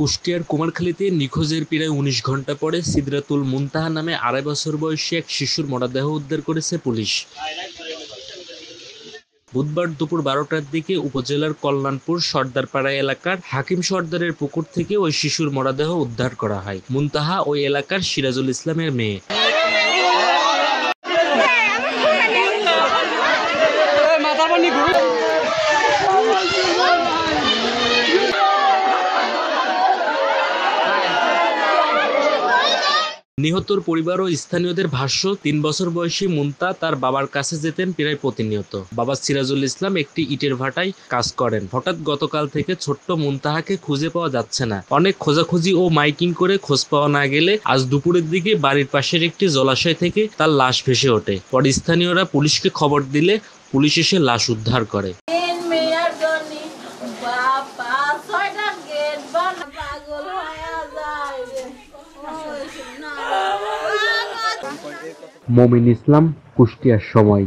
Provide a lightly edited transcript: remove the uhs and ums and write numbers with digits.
কুষ্টিয়ার কুমারখালীতে নিখোঁজের প্রায় ১৯ ঘণ্টা পরে সিদরাতুল মুনতাহা নামে ২.৫ বছর বয়সী এক শিশুর মরদেহ উদ্ধার করেছে পুলিশ। বুধবার দুপুর ১২টার দিকে উপজেলার কল্যাণপুর সর্দারপাড়া এলাকার হাকিম সর্দারের পুকুর থেকে ওই শিশুর মরদেহ উদ্ধার করা হয়। মুনতাহা ওই এলাকার সিরাজুল ইসলামের মেয়ে। নিহতর পরিবার ও স্থানীয়দের ভাষ্য, ৩ বছর বয়সী মুনতা তার বাবার কাছে যেতেন প্রায় প্রতিনিয়ত। বাবা সিরাজুল ইসলাম একটি ইটের ভাটায় কাজ করেন। হঠাৎ গতকাল থেকে ছোট্ট মুনতাহাকে খুঁজে পাওয়া যাচ্ছে না। অনেক খোঁজাখুঁজি ও মাইকিং করে খোঁজ পাওয়া না গেলে আজ দুপুরের দিকে বাড়ির পাশের একটি জলাশয় থেকে তার লাশ ভেসে ওঠে। পরে স্থানীয়রা পুলিশকে খবর দিলে পুলিশ এসে লাশ উদ্ধার করে। মমিন ইসলাম, কুষ্টিয়ার সময়।